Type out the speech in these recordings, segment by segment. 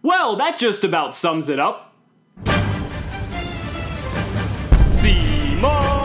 Well, that just about sums it up. Cimoooooooo!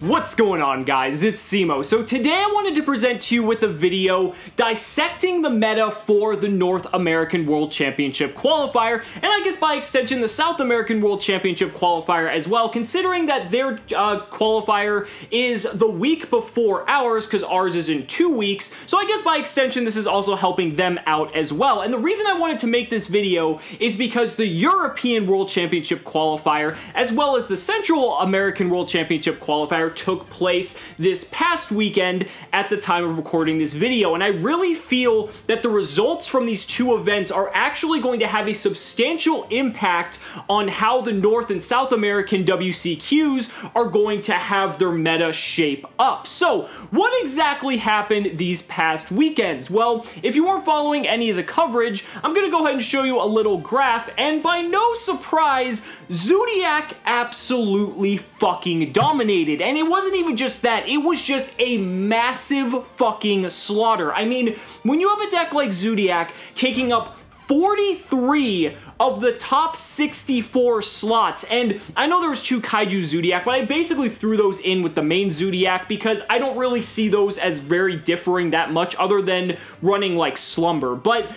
What's going on, guys? It's Cimo. So today I wanted to present to you with a video dissecting the meta for the North American World Championship qualifier, and I guess by extension the South American World Championship qualifier as well, considering that their qualifier is the week before ours, because ours is in 2 weeks, so I guess by extension this is also helping them out as well. And the reason I wanted to make this video is because the European World Championship qualifier, as well as the Central American World Championship qualifier, took place this past weekend at the time of recording this video, and I really feel that the results from these two events are actually going to have a substantial impact on how the North and South American WCQs are going to have their meta shape up. So, what exactly happened these past weekends? Well, if you weren't following any of the coverage, I'm going to go ahead and show you a little graph, and by no surprise, Zoodiac absolutely fucking dominated, and it wasn't even just that, it was just a massive fucking slaughter. I mean, when you have a deck like Zoodiac taking up 43 of the top 64 slots, and I know there was 2 Kaiju Zoodiac, but I basically threw those in with the main Zoodiac because I don't really see those as very differing that much other than running like Slumber. But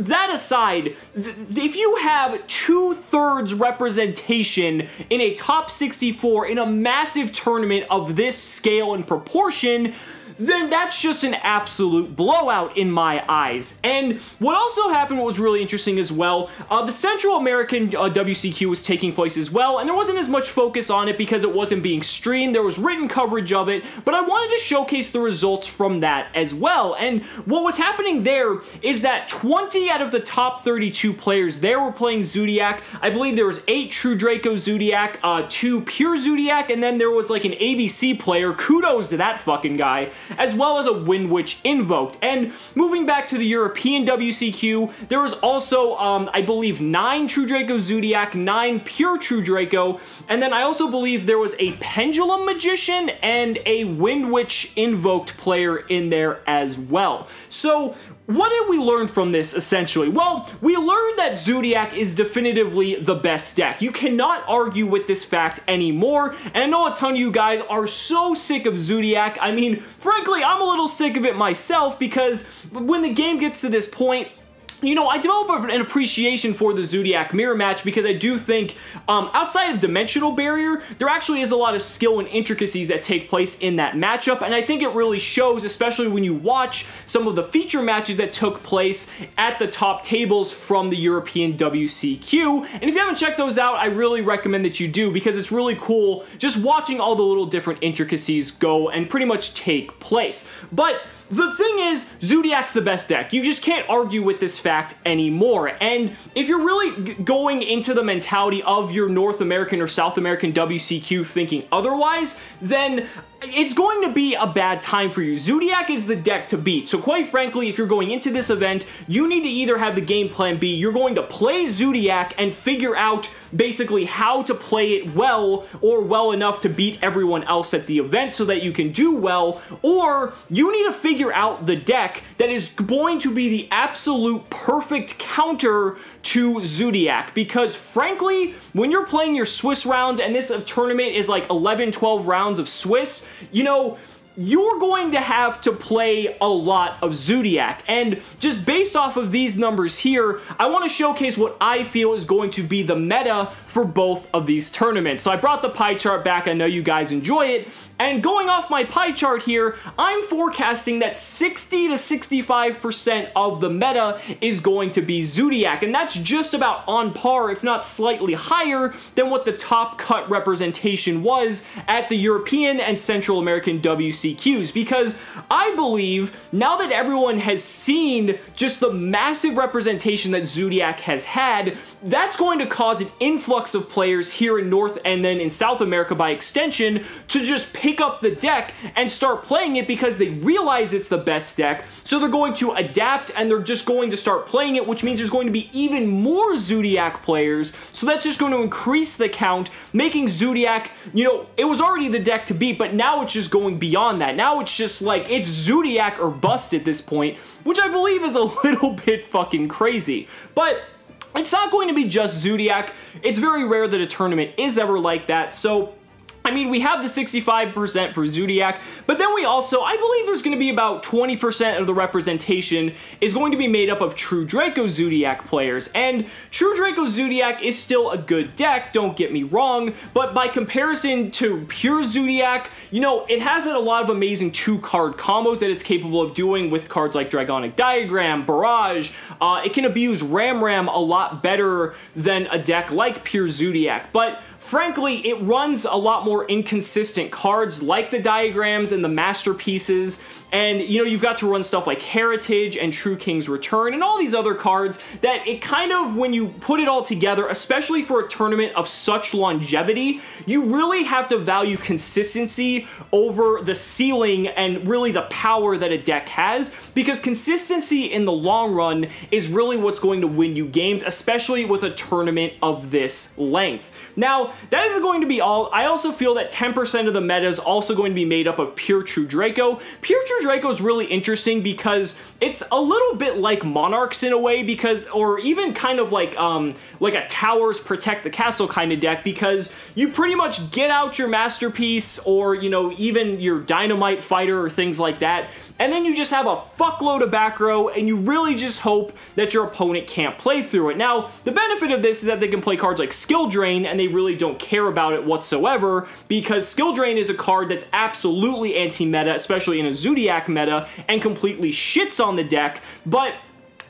that aside, if you have 2/3 representation in a top 64 in a massive tournament of this scale and proportion, then that's just an absolute blowout in my eyes. And what also happened, what was really interesting as well, the Central American WCQ was taking place as well, and there wasn't as much focus on it because it wasn't being streamed. There was written coverage of it, but I wanted to showcase the results from that as well. And what was happening there is that 20 out of the top 32 players there were playing Zoodiac. I believe there was 8 True Draco Zoodiac, 2 Pure Zoodiac, and then there was like an ABC player, kudos to that fucking guy, as well as a Wind Witch Invoked. And moving back to the European WCQ, there was also, I believe, 9 True Draco Zoodiac, 9 Pure True Draco, and then I also believe there was a Pendulum Magician and a Wind Witch Invoked player in there as well. So, what did we learn from this, essentially? Well, we learned that Zoodiac is definitively the best deck. You cannot argue with this fact anymore, and I know a ton of you guys are so sick of Zoodiac. I mean, frankly, I'm a little sick of it myself because when the game gets to this point, you know, I develop an appreciation for the Zoodiac mirror match because I do think, outside of Dimensional Barrier, there actually is a lot of skill and intricacies that take place in that matchup, and I think it really shows, especially when you watch some of the feature matches that took place at the top tables from the European WCQ, and if you haven't checked those out, I really recommend that you do because it's really cool just watching all the little different intricacies go and pretty much take place. But the thing is, Zoodiac's the best deck. You just can't argue with this fact anymore. And if you're really going into the mentality of your North American or South American WCQ thinking otherwise, then it's going to be a bad time for you. Zoodiac is the deck to beat. So quite frankly, if you're going into this event, you need to either have the game plan B, you're going to play Zoodiac and figure out basically how to play it well or well enough to beat everyone else at the event so that you can do well, or you need to figure out the deck that is going to be the absolute perfect counter to Zoodiac, because frankly, when you're playing your Swiss rounds, and this tournament is like 11-12 rounds of Swiss, you know, you're going to have to play a lot of Zoodiac. And just based off of these numbers here, I want to showcase what I feel is going to be the meta for both of these tournaments. So I brought the pie chart back. I know you guys enjoy it. And going off my pie chart here, I'm forecasting that 60 to 65% of the meta is going to be Zoodiac. And that's just about on par, if not slightly higher, than what the top cut representation was at the European and Central American WCQs. Because I believe, now that everyone has seen just the massive representation that Zoodiac has had, that's going to cause an influx of players here in North and then in South America by extension to just pick up the deck and start playing it because they realize it's the best deck. So they're going to adapt and they're just going to start playing it, which means there's going to be even more Zoodiac players. So that's just going to increase the count, making Zoodiac, you know, it was already the deck to beat, but now it's just going beyond beyond that. Now it's just like, it's Zoodiac or bust at this point, which I believe is a little bit fucking crazy. But it's not going to be just Zoodiac. It's very rare that a tournament is ever like that, so I mean, we have the 65% for Zoodiac, but then we also, I believe there's going to be about 20% of the representation is going to be made up of True Draco Zoodiac players, and True Draco Zoodiac is still a good deck, don't get me wrong, but by comparison to pure Zoodiac, you know, it has a lot of amazing 2-card combos that it's capable of doing with cards like Dragonic Diagram, Barrage. It can abuse Ram a lot better than a deck like pure Zoodiac, but frankly, it runs a lot more inconsistent cards like the Diagrams and the Masterpieces, and you know, you've got to run stuff like Heritage and True King's Return and all these other cards that it kind of, when you put it all together, especially for a tournament of such longevity, you really have to value consistency over the ceiling and really the power that a deck has, because consistency in the long run is really what's going to win you games, especially with a tournament of this length. Now, that isn't going to be all. I also feel that 10% of the meta is also going to be made up of pure True Draco. Pure True Draco is really interesting because it's a little bit like Monarchs in a way, because, or even kind of like a Towers Protect the Castle kind of deck, because you pretty much get out your Masterpiece or, you know, even your Dynamite Fighter or things like that, and then you just have a fuckload of back row, and you really just hope that your opponent can't play through it. Now, the benefit of this is that they can play cards like Skill Drain, and they really don't care about it whatsoever, because Skill Drain is a card that's absolutely anti-meta, especially in a Zoodiac meta, and completely shits on the deck, but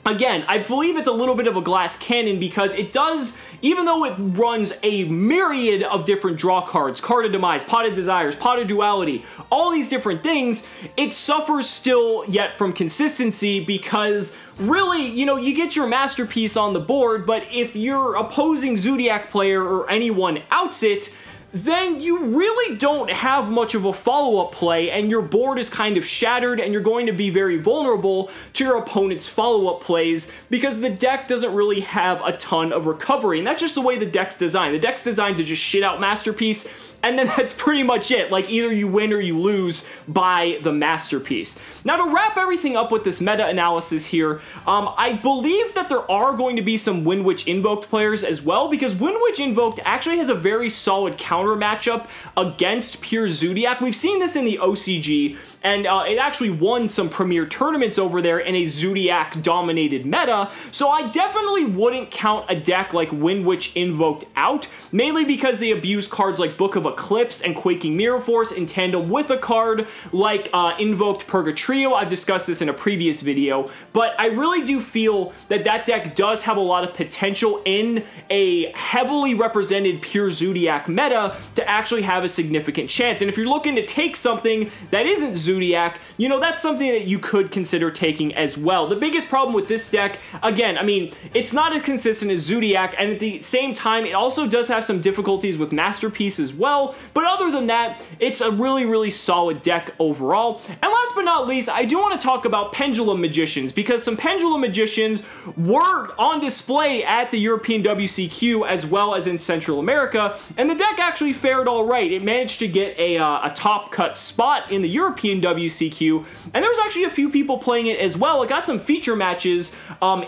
again, I believe it's a little bit of a glass cannon because it does, even though it runs a myriad of different draw cards, Card of Demise, Pot of Desires, Pot of Duality, all these different things, it suffers still yet from consistency because really, you know, you get your Masterpiece on the board, but if your opposing Zoodiac player or anyone outs it, then you really don't have much of a follow-up play, and your board is kind of shattered, and you're going to be very vulnerable to your opponent's follow-up plays because the deck doesn't really have a ton of recovery, and that's just the way the deck's designed. The deck's designed to just shit out Masterpiece, and then that's pretty much it. Like, either you win or you lose by the Masterpiece. Now, to wrap everything up with this meta-analysis here, I believe that there are going to be some Wind Witch Invoked players as well, because Wind Witch Invoked actually has a very solid counter matchup against pure Zoodiac. We've seen this in the OCG, and it actually won some premier tournaments over there in a Zoodiac-dominated meta, so I definitely wouldn't count a deck like Wind Witch Invoked out, mainly because they abuse cards like Book of Eclipse and Quaking Mirror Force in tandem with a card like Invoked Purgatrio. I've discussed this in a previous video, but I really do feel that that deck does have a lot of potential in a heavily represented pure Zoodiac meta to actually have a significant chance. And if you're looking to take something that isn't Zoodiac, you know, that's something that you could consider taking as well. The biggest problem with this deck, again, I mean, it's not as consistent as Zoodiac, and at the same time, it also does have some difficulties with Masterpiece as well, but other than that, it's a really, really solid deck overall. And last but not least, I do want to talk about Pendulum Magicians, because some Pendulum Magicians were on display at the European WCQ as well as in Central America, and the deck actually fared all right. It managed to get a top cut spot in the European WCQ, and there was actually a few people playing it as well. It got some feature matches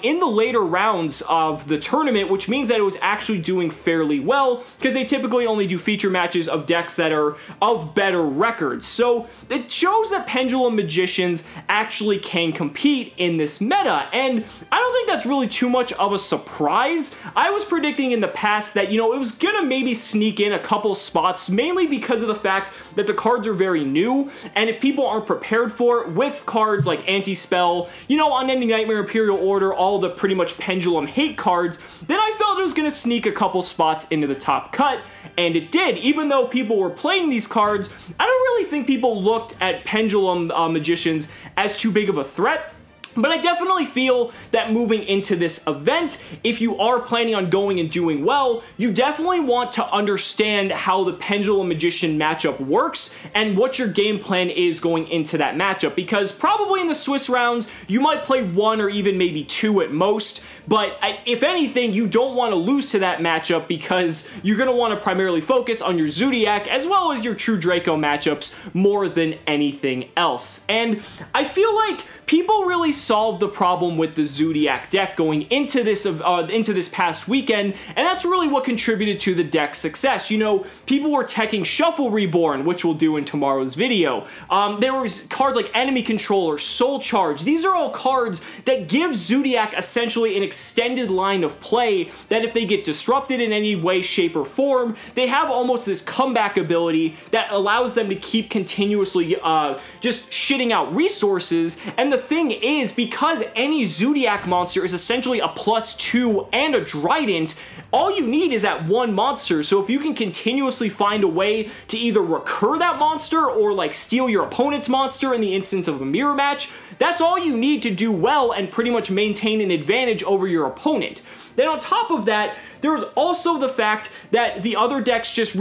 in the later rounds of the tournament, which means that it was actually doing fairly well, because they typically only do feature matches of decks that are of better records. So it shows that Pendulum Magicians actually can compete in this meta, and I don't think that's really too much of a surprise. I was predicting in the past that, you know, it was gonna maybe sneak in a couple spots, mainly because of the fact that the cards are very new, and if people aren't prepared for it with cards like Anti-Spell, you know, Unending Nightmare, Imperial Order, all the pretty much Pendulum hate cards, then I felt it was going to sneak a couple spots into the top cut, and it did. Even though people were playing these cards, I don't really think people looked at Pendulum Magicians as too big of a threat. But I definitely feel that moving into this event, if you are planning on going and doing well, you definitely want to understand how the Pendulum Magician matchup works and what your game plan is going into that matchup, because probably in the Swiss rounds, you might play 1 or even maybe 2 at most, but if anything, you don't want to lose to that matchup because you're going to want to primarily focus on your Zoodiac as well as your True Draco matchups more than anything else. And I feel like people really solved the problem with the Zoodiac deck going into this past weekend, and that's really what contributed to the deck's success. You know, people were teching Shuffle Reborn, which we'll do in tomorrow's video. There was cards like Enemy Controller, Soul Charge. These are all cards that give Zoodiac essentially an extended line of play that if they get disrupted in any way, shape, or form, they have almost this comeback ability that allows them to keep continuously just shitting out resources. And the thing is, because any Zoodiac monster is essentially a +2 and a Trident, all you need is that one monster. So if you can continuously find a way to either recur that monster or like steal your opponent's monster in the instance of a mirror match, that's all you need to do well and pretty much maintain an advantage over your opponent. Then on top of that, there's also the fact that the other decks just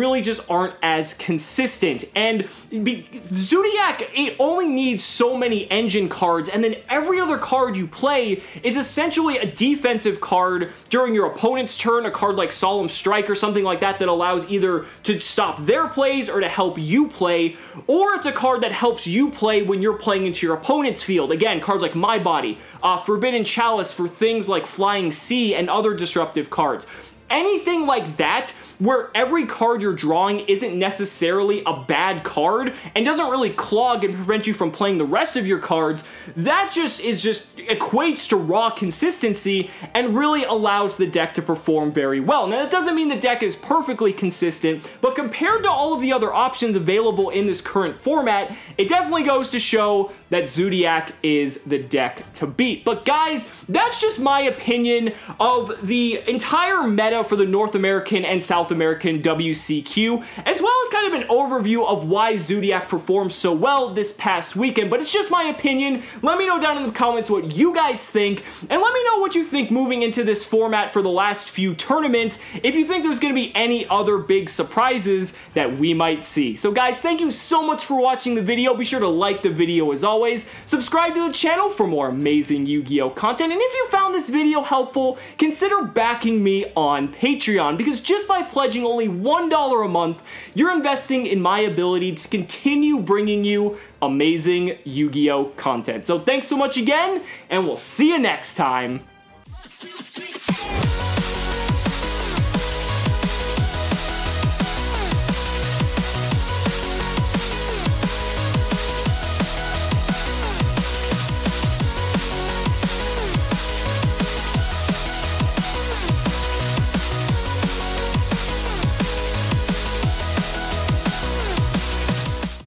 aren't as consistent. And Zoodiac, it only needs so many engine cards, and then every other card you play is essentially a defensive card during your opponent's turn, a card like Solemn Strike or something like that that allows either to stop their plays or to help you play, or it's a card that helps you play when you're playing into your opponent's field. Again, cards like My Body, Forbidden Chalice for things like Flying Sea and other disruptive cards. Anything like that, where every card you're drawing isn't necessarily a bad card and doesn't really clog and prevent you from playing the rest of your cards, that just equates to raw consistency and really allows the deck to perform very well. Now, that doesn't mean the deck is perfectly consistent, but compared to all of the other options available in this current format, it definitely goes to show that Zoodiac is the deck to beat. But guys, that's just my opinion of the entire meta for the North American and South American WCQ, as well as kind of an overview of why Zoodiac performed so well this past weekend. But it's just my opinion. Let me know down in the comments what you guys think, and let me know what you think moving into this format for the last few tournaments, if you think there's going to be any other big surprises that we might see. So guys, thank you so much for watching the video. Be sure to like the video as always, subscribe to the channel for more amazing Yu-Gi-Oh content, and if you found this video helpful, consider backing me on Patreon, because just by pledging only $1 a month, you're investing in my ability to continue bringing you amazing Yu-Gi-Oh content. So thanks so much again, and we'll see you next time.